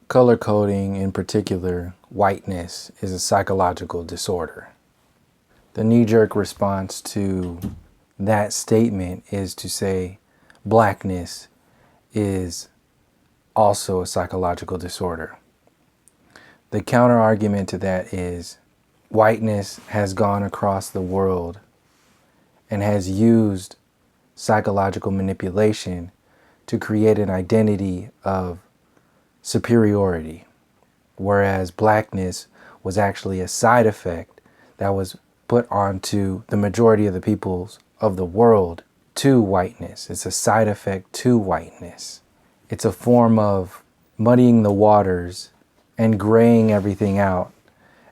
Color coding, in particular, whiteness, is a psychological disorder. The knee-jerk response to that statement is to say blackness is also a psychological disorder. The counter argument to that is whiteness has gone across the world and has used psychological manipulation to create an identity of superiority, whereas blackness was actually a side effect that was put onto the majority of the peoples of the world to whiteness. It's a side effect to whiteness. It's a form of muddying the waters and graying everything out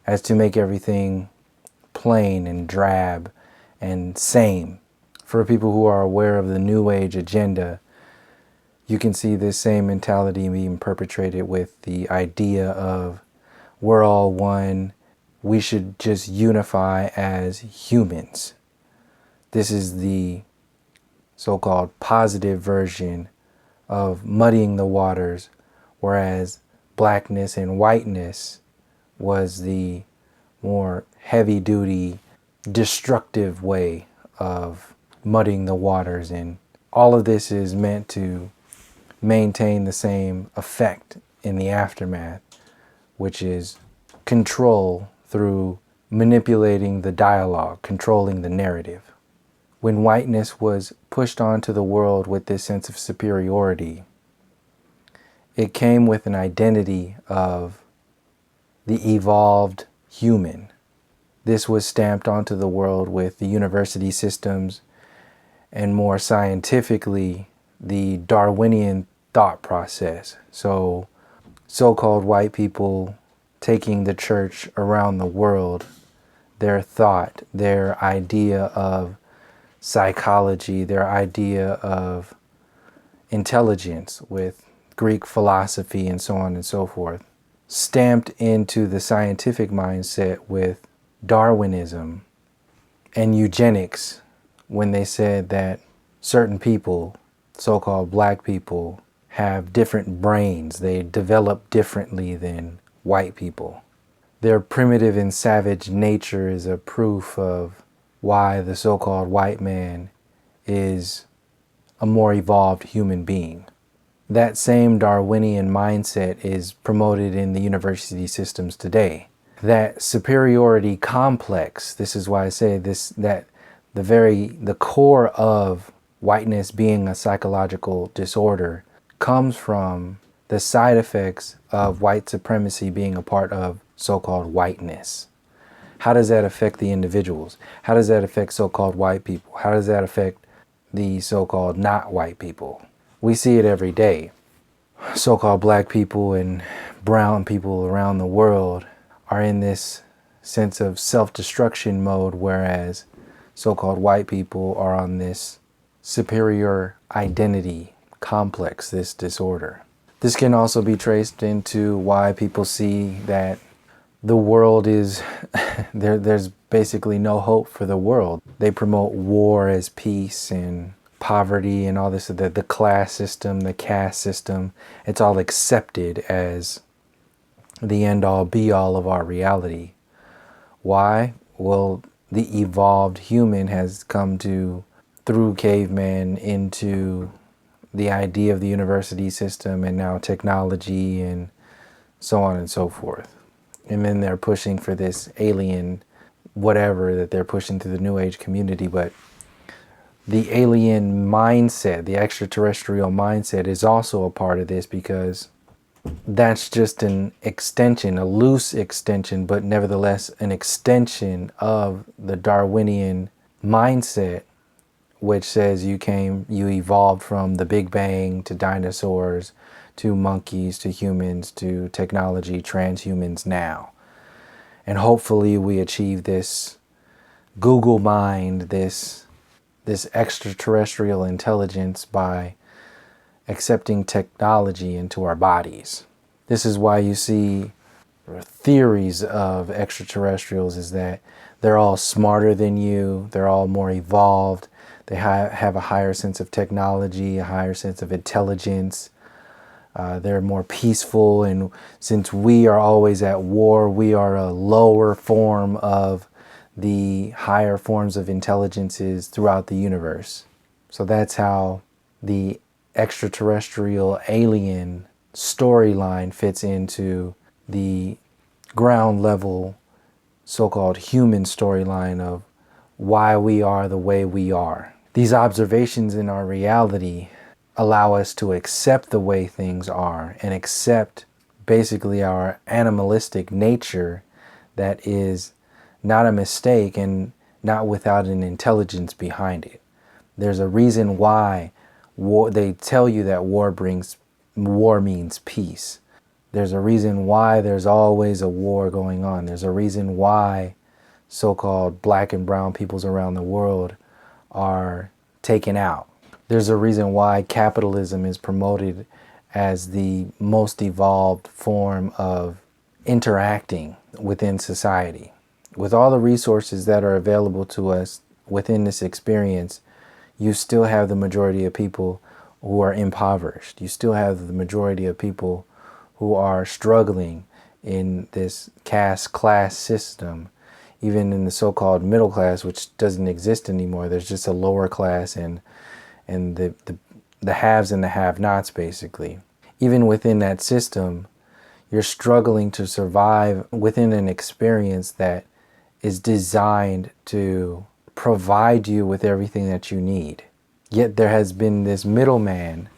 as to make everything plain and drab and same. For people who are aware of the New Age agenda, you can see this same mentality being perpetrated with the idea of we're all one, we should just unify as humans. This is the so-called positive version of muddying the waters, whereas blackness and whiteness was the more heavy-duty, destructive way of muddying the waters. And all of this is meant to maintain the same effect in the aftermath, which is control through manipulating the dialogue, controlling the narrative. When whiteness was pushed onto the world with this sense of superiority, it came with an identity of the evolved human. This was stamped onto the world with the university systems and more scientifically the Darwinian thought process. So-called white people taking the church around the world, their thought, their idea of psychology, their idea of intelligence with Greek philosophy and so on and so forth, stamped into the scientific mindset with Darwinism and eugenics when they said that certain people, so-called black people, have different brains. They develop differently than white people. Their primitive and savage nature is a proof of why the so-called white man is a more evolved human being. That same Darwinian mindset is promoted in the university systems today. That superiority complex, this is why I say this, that the core of whiteness being a psychological disorder comes from the side effects of white supremacy being a part of so-called whiteness. How does that affect the individuals? How does that affect so-called white people? How does that affect the so-called not white people? We see it every day. So-called black people and brown people around the world are in this sense of self-destruction mode, whereas so-called white people are on this superior identity complex, this disorder. This can also be traced into why people see that the world is, there's basically no hope for the world. They promote war as peace and poverty and all this, the class system, the caste system. It's all accepted as the end-all be-all of our reality. Why? Well, the evolved human has come to, through caveman, into the idea of the university system and now technology and so on and so forth. And then they're pushing for this alien whatever that they're pushing through the New Age community. But the alien mindset, the extraterrestrial mindset, is also a part of this, because that's just an extension, a loose extension, but nevertheless an extension of the Darwinian mindset, which says you evolved from the Big Bang to dinosaurs to monkeys to humans to technology, transhumans now. And hopefully we achieve this Google mind, this extraterrestrial intelligence by accepting technology into our bodies. This is why you see theories of extraterrestrials is that they're all smarter than you, they're all more evolved, they have a higher sense of technology, a higher sense of intelligence, They're more peaceful, and since we are always at war, we are a lower form of the higher forms of intelligences throughout the universe. So that's how the extraterrestrial alien storyline fits into the ground level so-called human storyline of why we are the way we are. These observations in our reality allow us to accept the way things are and accept basically our animalistic nature that is not a mistake and not without an intelligence behind it. There's a reason why they tell you that war means peace. There's a reason why there's always a war going on. There's a reason why so-called black and brown peoples around the world are taken out. There's a reason why capitalism is promoted as the most evolved form of interacting within society. With all the resources that are available to us within this experience, you still have the majority of people who are impoverished. You still have the majority of people who are struggling in this caste class system, even in the so-called middle class, which doesn't exist anymore. There's just a lower class and the haves and the have-nots, basically. Even within that system, you're struggling to survive within an experience that is designed to provide you with everything that you need. Yet there has been this middleman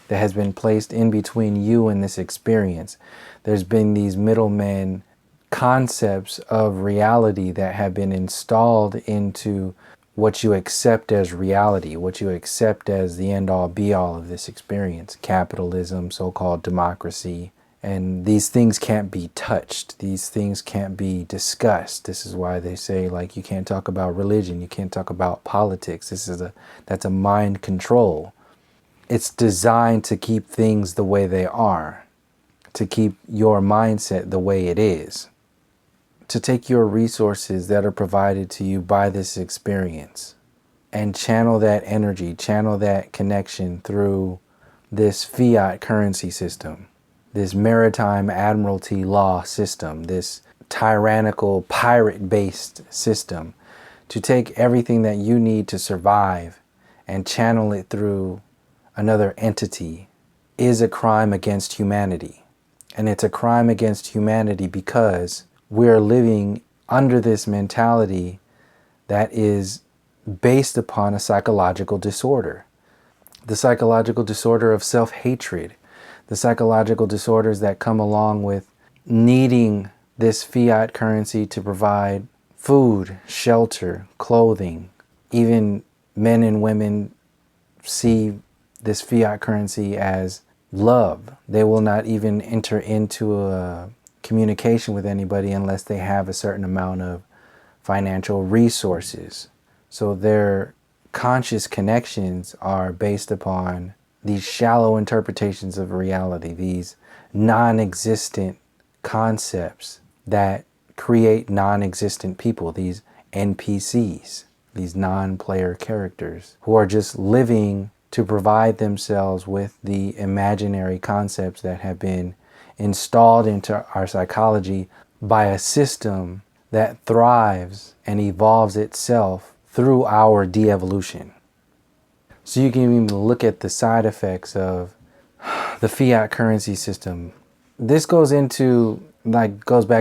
that has been placed in between you and this experience. There's been these middlemen concepts of reality that have been installed into what you accept as reality, what you accept as the end-all be-all of this experience. Capitalism, so-called democracy. And these things can't be touched. These things can't be discussed. This is why they say, like, you can't talk about religion. You can't talk about politics. That's a mind control. It's designed to keep things the way they are, to keep your mindset the way it is, to take your resources that are provided to you by this experience and channel that energy, channel that connection through this fiat currency system, this maritime admiralty law system, this tyrannical pirate-based system, to take everything that you need to survive and channel it through another entity is a crime against humanity. And it's a crime against humanity because we're living under this mentality that is based upon a psychological disorder. The psychological disorder of self-hatred, the psychological disorders that come along with needing this fiat currency to provide food, shelter, clothing. Even men and women see this fiat currency as love. They will not even enter into a communication with anybody unless they have a certain amount of financial resources. So their conscious connections are based upon these shallow interpretations of reality, these non-existent concepts that create non-existent people, these NPCs, these non-player characters who are just living to provide themselves with the imaginary concepts that have been installed into our psychology by a system that thrives and evolves itself through our de-evolution. So you can even look at the side effects of the fiat currency system. This goes back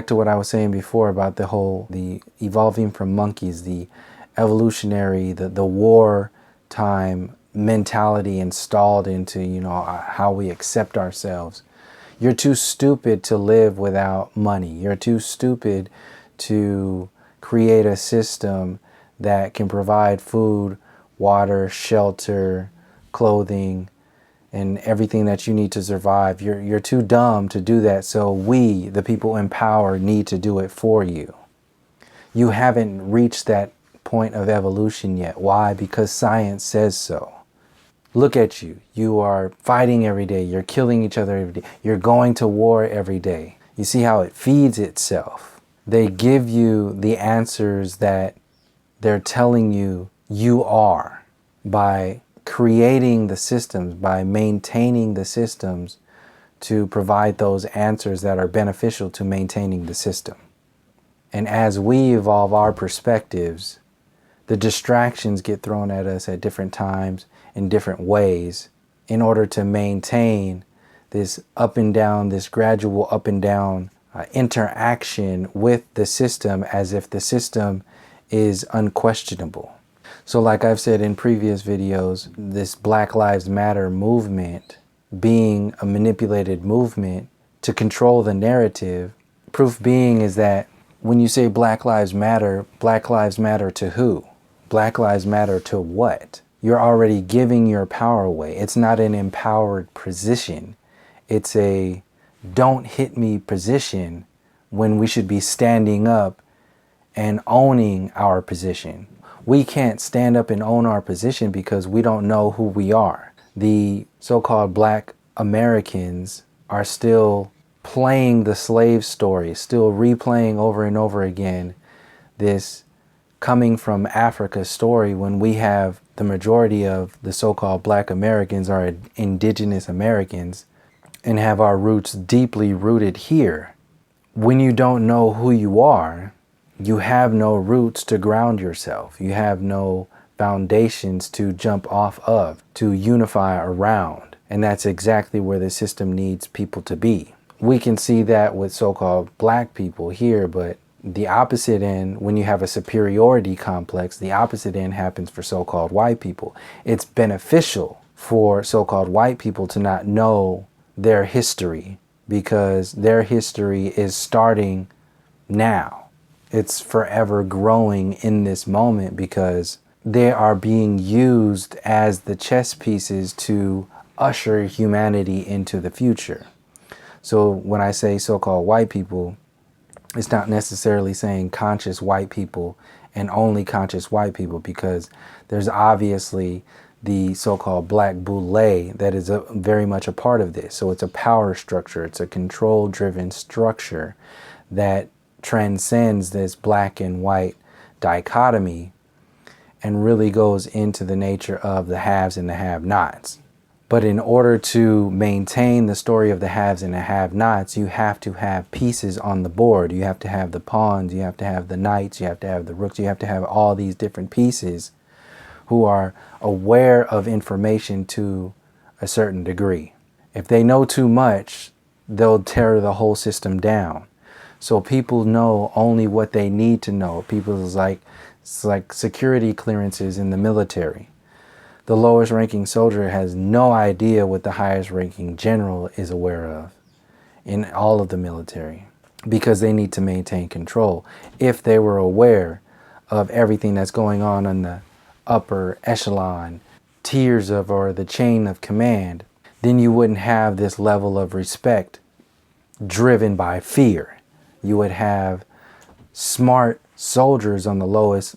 to what I was saying before about the evolving from monkeys, the evolutionary, the war time mentality installed into, how we accept ourselves. You're too stupid to live without money. You're too stupid to create a system that can provide food, water, shelter, clothing, and everything that you need to survive. You're too dumb to do that, so we, the people in power, need to do it for you. You haven't reached that point of evolution yet. Why? Because science says so. Look at you. You are fighting every day. You're killing each other every day. You're going to war every day. You see how it feeds itself. They give you the answers that they're telling you you are by creating the systems, by maintaining the systems to provide those answers that are beneficial to maintaining the system. And as we evolve our perspectives, the distractions get thrown at us at different times in different ways in order to maintain this up and down, this gradual up and down interaction with the system as if the system is unquestionable. So like I've said in previous videos, this Black Lives Matter movement being a manipulated movement to control the narrative, proof being is that when you say Black Lives Matter to who? Black Lives Matter to what? You're already giving your power away. It's not an empowered position. It's a don't hit me position when we should be standing up and owning our position. We can't stand up and own our position because we don't know who we are. The so-called Black Americans are still playing the slave story, still replaying over and over again this coming from Africa story, when we have the majority of the so-called Black Americans are indigenous Americans and have our roots deeply rooted here. When you don't know who you are, you have no roots to ground yourself. You have no foundations to jump off of, to unify around. And that's exactly where the system needs people to be. We can see that with so-called Black people here, but the opposite end, when you have a superiority complex, the opposite end happens for so-called white people. It's beneficial for so-called white people to not know their history because their history is starting now. It's forever growing in this moment because they are being used as the chess pieces to usher humanity into the future. So when I say so-called white people, it's not necessarily saying conscious white people and only conscious white people, because there's obviously the so-called Black Boule that is very much a part of this. So it's a power structure. It's a control-driven structure that transcends this black and white dichotomy and really goes into the nature of the haves and the have-nots. But in order to maintain the story of the haves and the have-nots, you have to have pieces on the board. You have to have the pawns, you have to have the knights, you have to have the rooks, you have to have all these different pieces who are aware of information to a certain degree. If they know too much, they'll tear the whole system down. So people know only what they need to know. It's like security clearances in the military. The lowest ranking soldier has no idea what the highest ranking general is aware of in all of the military, because they need to maintain control. If they were aware of everything that's going on the upper echelon tiers of, or the chain of command, then you wouldn't have this level of respect driven by fear. You would have smart soldiers on the lowest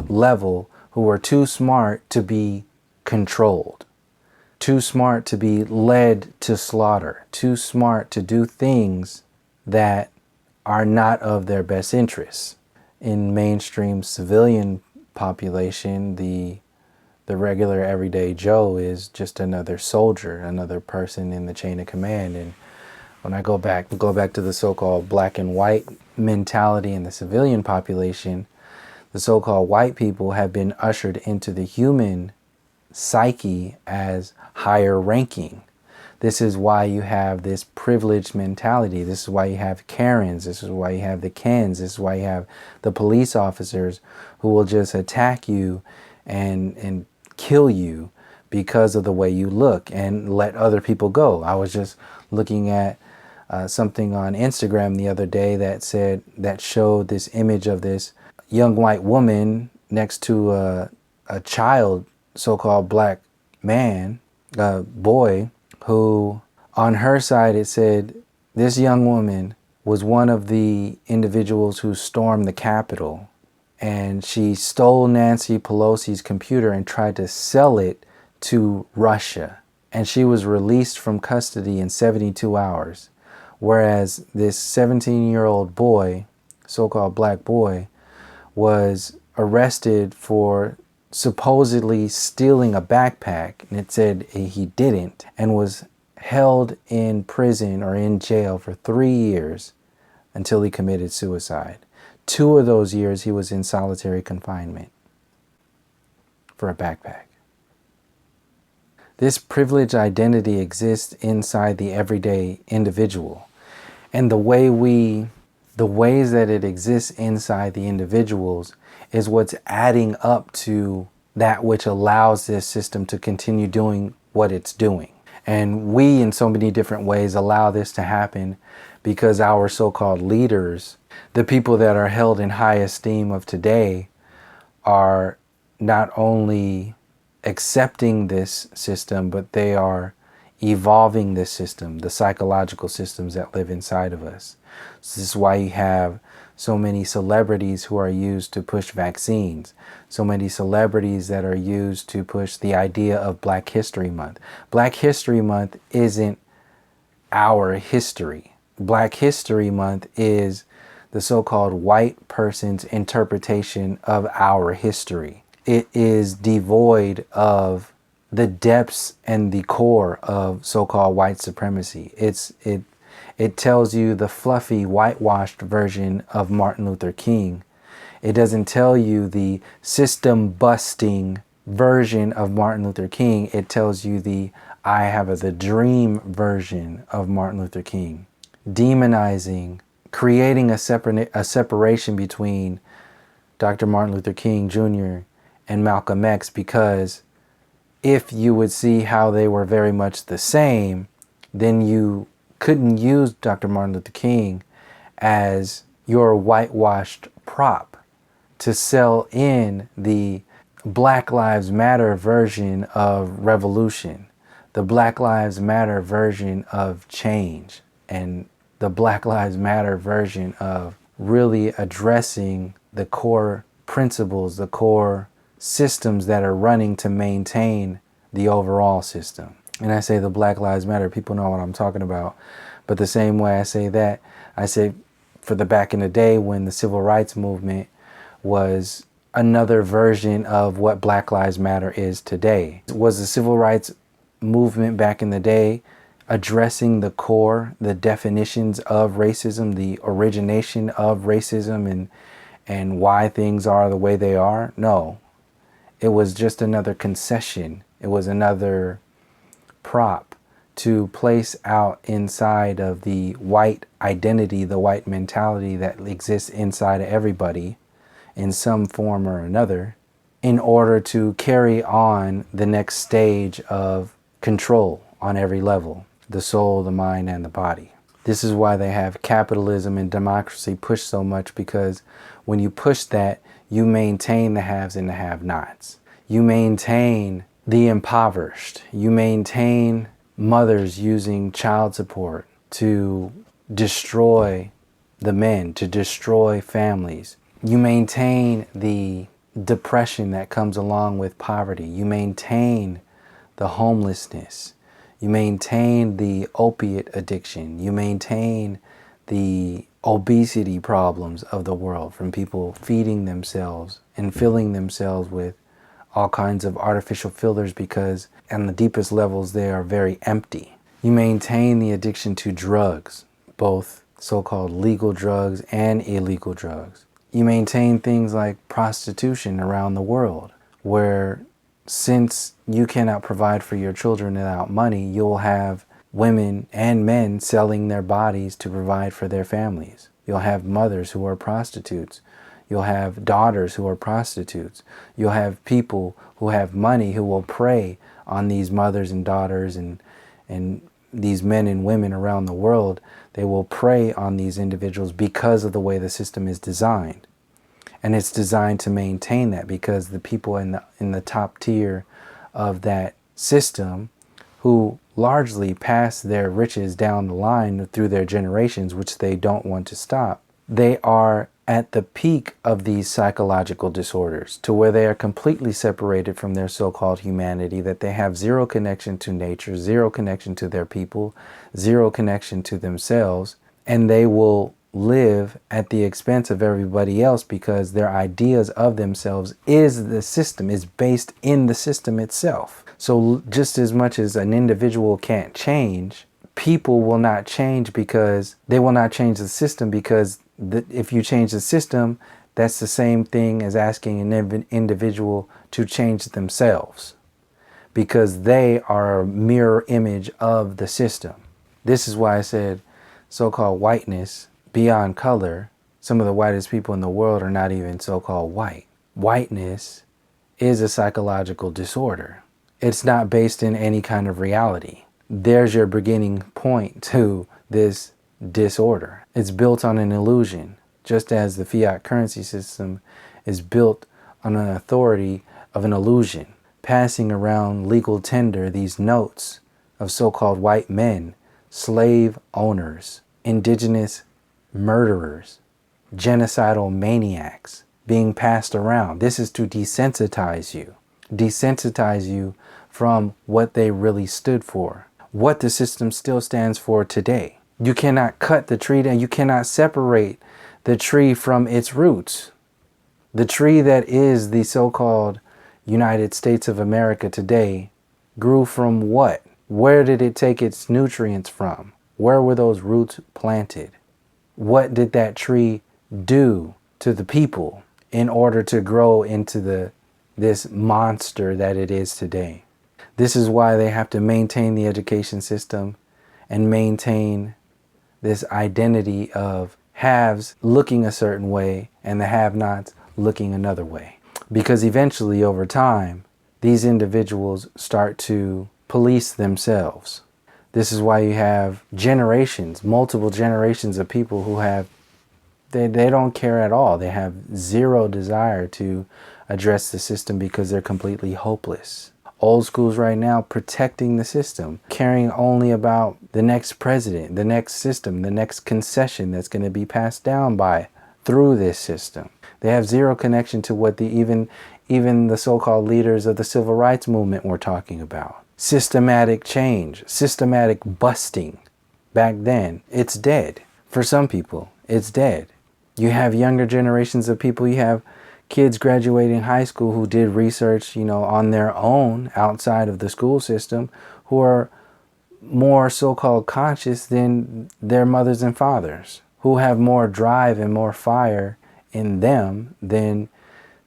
level who are too smart to be controlled, too smart to be led to slaughter, too smart to do things that are not of their best interests. In mainstream civilian population, the regular everyday Joe is just another soldier, another person in the chain of command. And when I go back to the so-called black and white mentality in the civilian population, the so-called white people have been ushered into the human psyche as higher ranking. This is why you have this privileged mentality. This is why you have Karens. This is why you have the Kens. This is why you have the police officers who will just attack you and kill you because of the way you look and let other people go. I was just looking at something on Instagram the other day that showed this image of this young white woman next to a child, so-called black man, boy, who on her side it said this young woman was one of the individuals who stormed the Capitol, and she stole Nancy Pelosi's computer and tried to sell it to Russia, and she was released from custody in 72 hours. Whereas this 17-year-old boy, so-called black boy, was arrested for supposedly stealing a backpack, and it said he didn't, and was held in prison or in jail for 3 years until he committed suicide. 2 of those years he was in solitary confinement for a backpack. This privileged identity exists inside the everyday individual. And the ways that it exists inside the individuals is what's adding up to that which allows this system to continue doing what it's doing. And we, in so many different ways, allow this to happen because our so-called leaders, the people that are held in high esteem of today, are not only accepting this system, but they are evolving this system, the psychological systems that live inside of us. So this is why you have so many celebrities who are used to push vaccines, so many celebrities that are used to push the idea of Black History Month. Black History Month isn't our history. Black History Month is the so-called white person's interpretation of our history. It is devoid of the depths and the core of so-called white supremacy. It tells you the fluffy, whitewashed version of Martin Luther King. It doesn't tell you the system-busting version of Martin Luther King. It tells you the I have the dream version of Martin Luther King. Demonizing, creating a separation between Dr. Martin Luther King Jr. and Malcolm X, because if you would see how they were very much the same, then you couldn't use Dr. Martin Luther King as your whitewashed prop to sell in the Black Lives Matter version of revolution, the Black Lives Matter version of change, and the Black Lives Matter version of really addressing the core principles, the core systems that are running to maintain the overall system. And I say the Black Lives Matter, people know what I'm talking about. But the same way I say that, I say for the back in the day when the civil rights movement was another version of what Black Lives Matter is today. Was the civil rights movement back in the day addressing the core, the definitions of racism, the origination of racism, and why things are the way they are? No. It was just another concession. It was another prop to place out inside of the white identity, the white mentality that exists inside of everybody in some form or another, in order to carry on the next stage of control on every level, the soul, the mind, and the body. This is why they have capitalism and democracy pushed so much, because when you push that, you maintain the haves and the have-nots. You maintain the impoverished. You maintain mothers using child support to destroy the men, to destroy families. You maintain the depression that comes along with poverty. You maintain the homelessness. You maintain the opiate addiction. You maintain the obesity problems of the world from people feeding themselves and filling themselves with all kinds of artificial fillers, because on the deepest levels they are very empty. You maintain the addiction to drugs, both so-called legal drugs and illegal drugs. You maintain things like prostitution around the world, where since you cannot provide for your children without money, you'll have women and men selling their bodies to provide for their families. You'll have mothers who are prostitutes. You'll have daughters who are prostitutes. You'll have people who have money who will prey on these mothers and daughters and these men and women around the world. They will prey on these individuals because of the way the system is designed. And it's designed to maintain that, because the people in the top tier of that system, who largely pass their riches down the line through their generations, which they don't want to stop, they are at the peak of these psychological disorders, to where they are completely separated from their so-called humanity, that they have zero connection to nature, zero connection to their people, zero connection to themselves, and they will live at the expense of everybody else because their ideas of themselves is the system, is based in the system itself. So just as much as an individual can't change, people will not change because they will not change the system, because if you change the system, that's the same thing as asking an individual to change themselves, because they are a mirror image of the system. This is why I said so-called whiteness beyond color. Some of the whitest people in the world are not even so-called white. Whiteness is a psychological disorder. It's not based in any kind of reality. There's your beginning point to this disorder. It's built on an illusion, just as the fiat currency system is built on an authority of an illusion, passing around legal tender these notes of so-called white men, slave owners, indigenous murderers, genocidal maniacs being passed around. This is to desensitize you from what they really stood for, what the system still stands for today. You cannot cut the tree down. You cannot separate the tree from its roots. The tree that is the so-called United States of America today grew from what? Where did it take its nutrients from? Where were those roots planted? What did that tree do to the people in order to grow into this monster that it is today? This is why they have to maintain the education system and maintain this identity of haves looking a certain way and the have-nots looking another way. Because eventually, over time, these individuals start to police themselves. This is why you have generations, multiple generations of people who have, they don't care at all. They have zero desire to address the system because they're completely hopeless. Old schools right now protecting the system, caring only about the next president, the next system, the next concession that's going to be passed down through this system. They have zero connection to what even the so-called leaders of the civil rights movement were talking about. Systematic change, systematic busting. Back then, it's dead. For some people, it's dead. You have younger generations of people. You have kids graduating high school who did research, on their own outside of the school system, who are more so-called conscious than their mothers and fathers, who have more drive and more fire in them than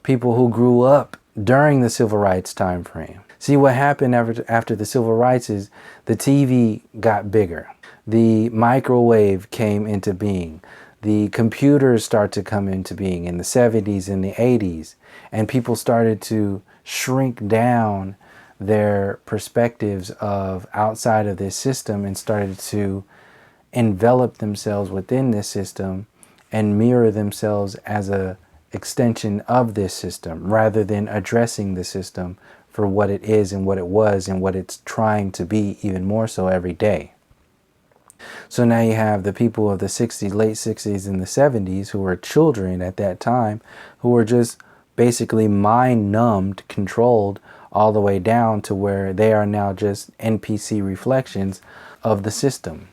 people who grew up during the civil rights time frame. See, what happened after the civil rights is the TV got bigger. The microwave came into being. The computers start to come into being in the 70s and the 80s. And people started to shrink down their perspectives of outside of this system and started to envelop themselves within this system and mirror themselves as a extension of this system, rather than addressing the system for what it is and what it was and what it's trying to be even more so every day. So now you have the people of the 60s, late 60s and the 70s who were children at that time, who were just basically mind-numbed, controlled all the way down to where they are now just NPC reflections of the system.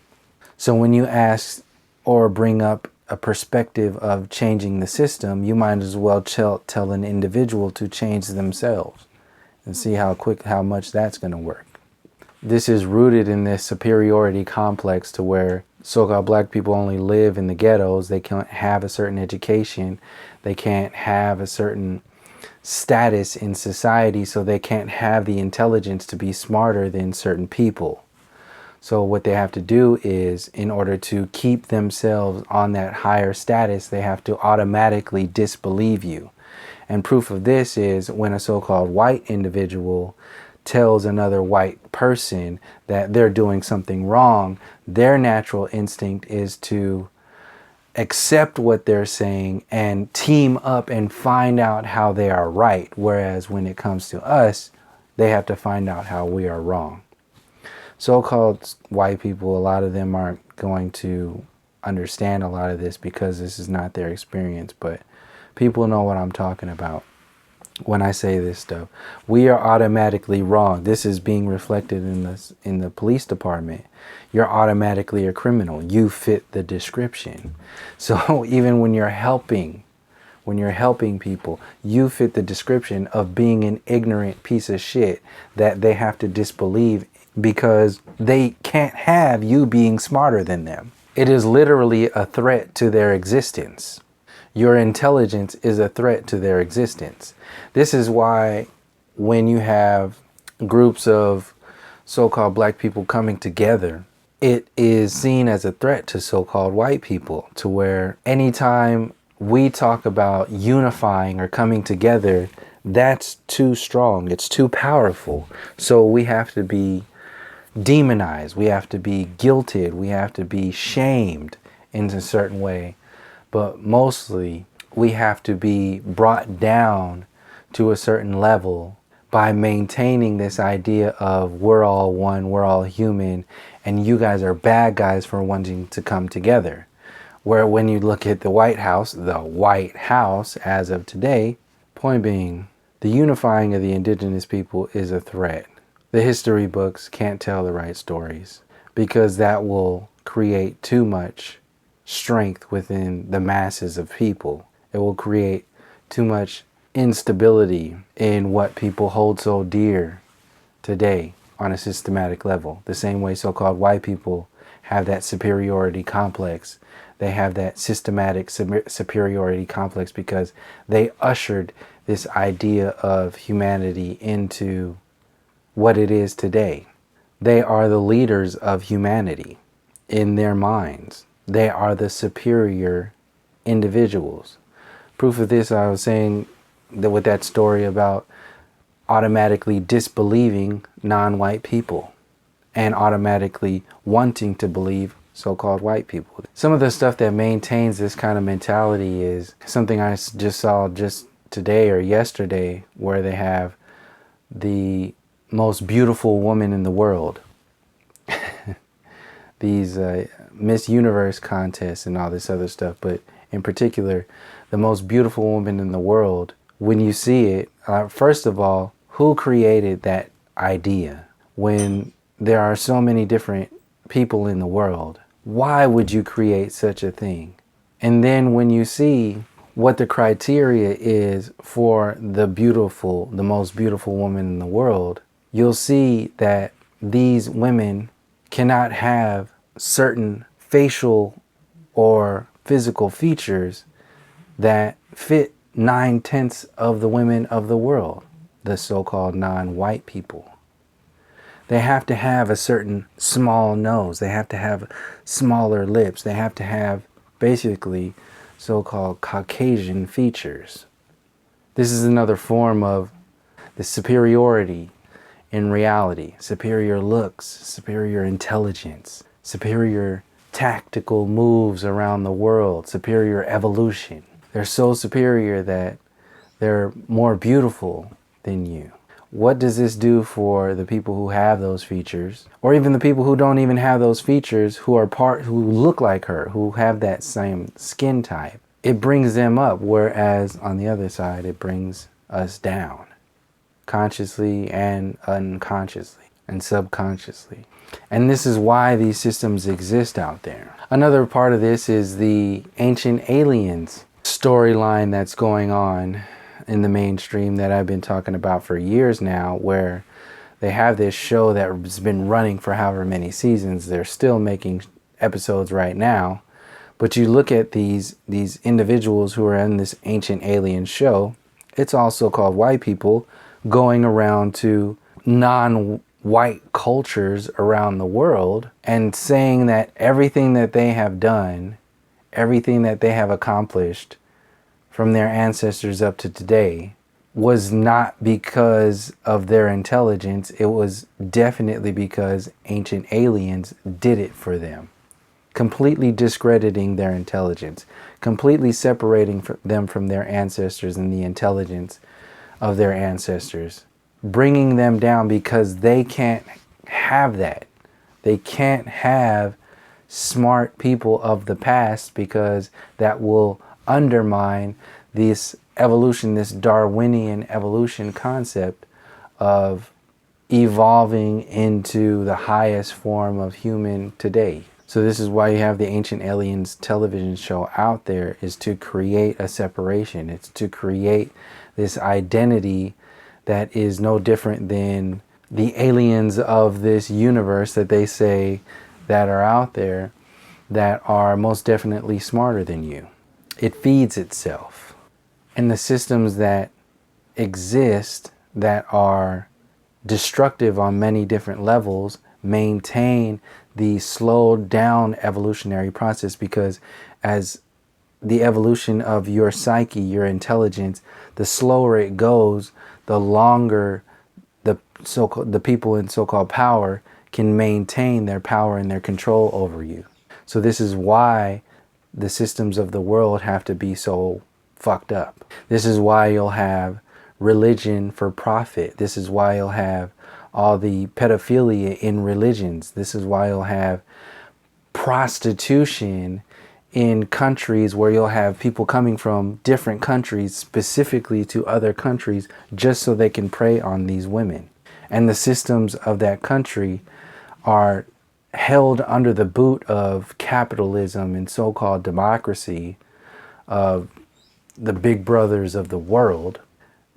So when you ask or bring up a perspective of changing the system, you might as well tell an individual to change themselves and see how much that's going to work. This is rooted in this superiority complex to where so-called black people only live in the ghettos. They can't have a certain education. They can't have a certain status in society, so they can't have the intelligence to be smarter than certain people. So what they have to do is, in order to keep themselves on that higher status, they have to automatically disbelieve you. And proof of this is when a so-called white individual tells another white person that they're doing something wrong, their natural instinct is to accept what they're saying and team up and find out how they are right. Whereas when it comes to us, they have to find out how we are wrong. So-called white people, a lot of them aren't going to understand a lot of this because this is not their experience, but people know what I'm talking about. when I say this stuff. We are automatically wrong. This is being reflected in the police department. You're automatically a criminal. You fit the description. So even when you're helping people, you fit the description of being an ignorant piece of shit that they have to disbelieve because they can't have you being smarter than them. It is literally a threat to their existence. Your intelligence is a threat to their existence. This is why when you have groups of so-called black people coming together, it is seen as a threat to so-called white people, to where anytime we talk about unifying or coming together, that's too strong. It's too powerful. So we have to be demonized. We have to be guilted. We have to be shamed in a certain way. But mostly we have to be brought down to a certain level by maintaining this idea of we're all one, we're all human, and you guys are bad guys for wanting to come together. Where when you look at the White House as of today, point being, the unifying of the indigenous people is a threat. The history books can't tell the right stories because that will create too much strength within the masses of people. It will create too much instability in what people hold so dear today on a systematic level. The same way so-called white people have that superiority complex. They have that systematic superiority complex because they ushered this idea of humanity into what it is today. They are the leaders of humanity in their minds. They are the superior individuals. Proof of this, I was saying that with that story about automatically disbelieving non-white people and automatically wanting to believe so-called white people. Some of the stuff that maintains this kind of mentality is something I just saw just today or yesterday, where they have the most beautiful woman in the world. These Miss Universe contests and all this other stuff, but in particular, the most beautiful woman in the world. When you see it, first of all, who created that idea? When there are so many different people in the world, why would you create such a thing? And then when you see what the criteria is for the most beautiful woman in the world, you'll see that these women cannot have certain facial or physical features that fit 9/10 of the women of the world, the so-called non-white people. They have to have a certain small nose. They have to have smaller lips. They have to have basically so-called Caucasian features. This is another form of the superiority in reality. Superior looks, superior intelligence, superior tactical moves around the world, superior evolution. They're so superior that they're more beautiful than you. What does this do for the people who have those features, or even the people who don't even have those features, who look like her, who have that same skin type? It brings them up, whereas on the other side, it brings us down, consciously and unconsciously and subconsciously. And this is why these systems exist out there. Another part of this is the ancient aliens storyline that's going on in the mainstream that I've been talking about for years now, where they have this show that's been running for however many seasons. They're still making episodes right now. But you look at these individuals who are in this ancient alien show, it's also called white people, going around to non-white cultures around the world and saying that everything that they have done, everything that they have accomplished from their ancestors up to today was not because of their intelligence. It was definitely because ancient aliens did it for them. Completely discrediting their intelligence, completely separating them from their ancestors and the intelligence of their ancestors, bringing them down because they can't have that. They can't have smart people of the past because that will undermine this evolution, this Darwinian evolution concept of evolving into the highest form of human today. So this is why you have the Ancient Aliens television show out there, is to create a separation. It's to create this identity that is no different than the aliens of this universe that they say that are out there, that are most definitely smarter than you. It feeds itself. And the systems that exist that are destructive on many different levels maintain the slowed down evolutionary process, because as the evolution of your psyche, your intelligence, the slower it goes, the longer the people in so-called power can maintain their power and their control over you. So this is why the systems of the world have to be so fucked up. This is why you'll have religion for profit. This is why you'll have all the pedophilia in religions. This is why you'll have prostitution in countries where you'll have people coming from different countries specifically to other countries just so they can prey on these women. And the systems of that country are held under the boot of capitalism and so-called democracy, of the big brothers of the world,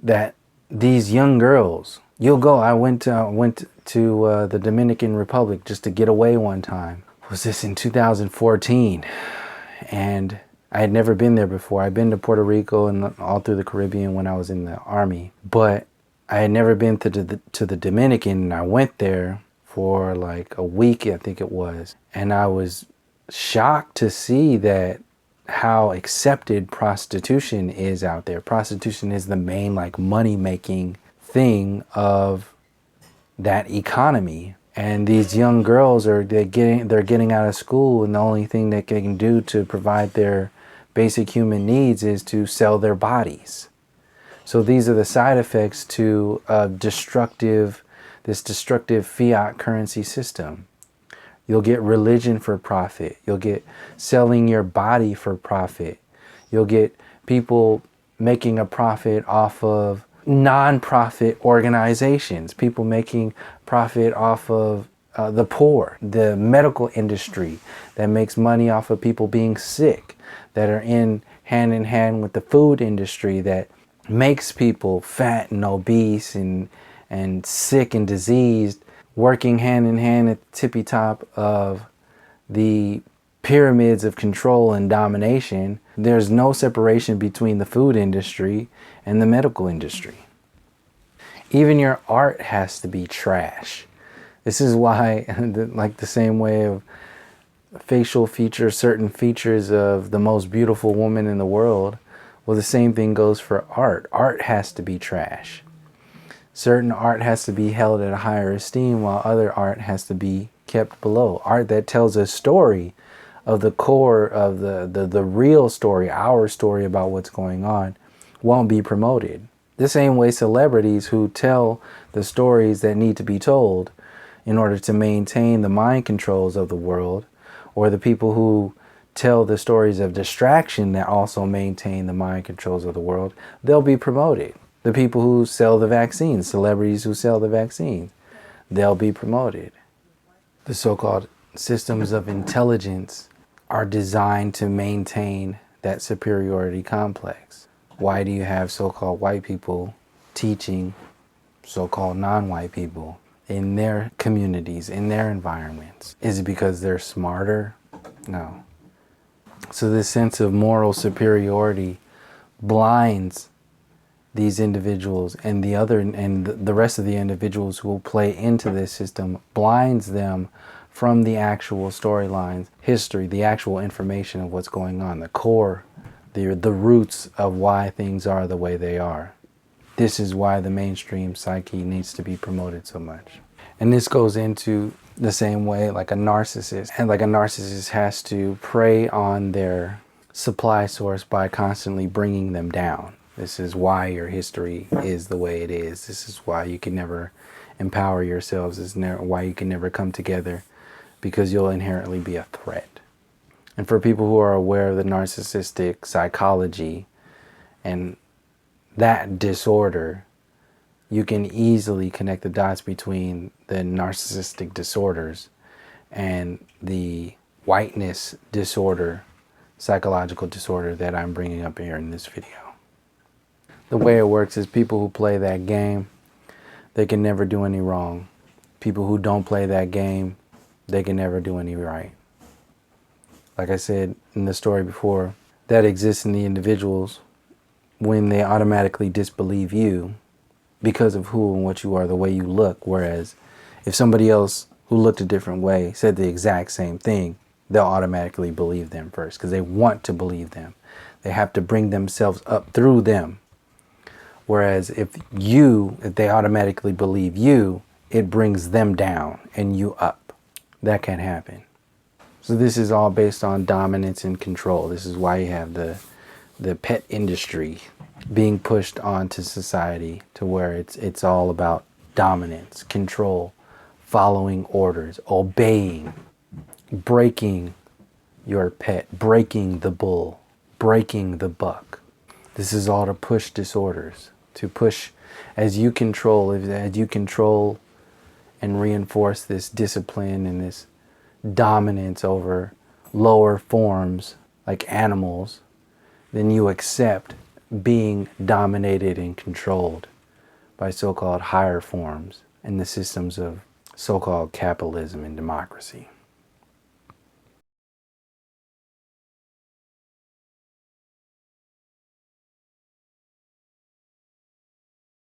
that these young girls, you'll go, I went to the Dominican Republic just to get away one time. Was this in 2014? And I had never been there before. I'd been to Puerto Rico and all through the Caribbean when I was in the Army, but I had never been to the Dominican, and I went there for like a week, I think it was. And I was shocked to see that how accepted prostitution is out there. Prostitution is the main like money-making thing of that economy. And these young girls they're getting out of school, and the only thing that they can do to provide their basic human needs is to sell their bodies. So these are the side effects to this destructive fiat currency system. You'll get religion for profit. You'll get selling your body for profit. You'll get people making a profit off of non-profit organizations, people making profit off of the poor, the medical industry that makes money off of people being sick, that are in hand with the food industry that makes people fat and obese and sick and diseased, working hand in hand at the tippy top of the pyramids of control and domination. There's no separation between the food industry and the medical industry. Even your art has to be trash. This is why, like the same way of facial features, certain features of the most beautiful woman in the world, well, the same thing goes for art. Art has to be trash. Certain art has to be held at a higher esteem, while other art has to be kept below. Art that tells a story of the core of the real story, our story about what's going on, won't be promoted. The same way celebrities who tell the stories that need to be told in order to maintain the mind controls of the world, or the people who tell the stories of distraction that also maintain the mind controls of the world, they'll be promoted. The people who sell the vaccines, celebrities who sell the vaccines, they'll be promoted. The so-called systems of intelligence are designed to maintain that superiority complex. Why do you have so-called white people teaching so-called non-white people in their communities, in their environments? Is it because they're smarter? No. So this sense of moral superiority blinds these individuals, and the rest of the individuals who will play into this system, blinds them from the actual storylines, history, the actual information of what's going on, the core, the roots of why things are the way they are. This is why the mainstream psyche needs to be promoted so much. And this goes into the same way like a narcissist. And like a narcissist has to prey on their supply source by constantly bringing them down. This is why your history is the way it is. This is why you can never empower yourselves. This is why you can never come together, because you'll inherently be a threat. And for people who are aware of the narcissistic psychology and that disorder, you can easily connect the dots between the narcissistic disorders and the whiteness disorder, psychological disorder that I'm bringing up here in this video. The way it works is people who play that game, they can never do any wrong. People who don't play that game, they can never do any right. Like I said in the story before, that exists in the individuals when they automatically disbelieve you because of who and what you are, the way you look. Whereas if somebody else who looked a different way said the exact same thing, they'll automatically believe them first because they want to believe them. They have to bring themselves up through them. Whereas if they automatically believe you, it brings them down and you up. That can happen. So this is all based on dominance and control. This is why you have the pet industry being pushed onto society to where it's all about dominance, control, following orders, obeying, breaking your pet, breaking the bull, breaking the buck. This is all to push disorders, to push as you control and reinforce this discipline and this dominance over lower forms like animals, then you accept being dominated and controlled by so-called higher forms in the systems of so-called capitalism and democracy.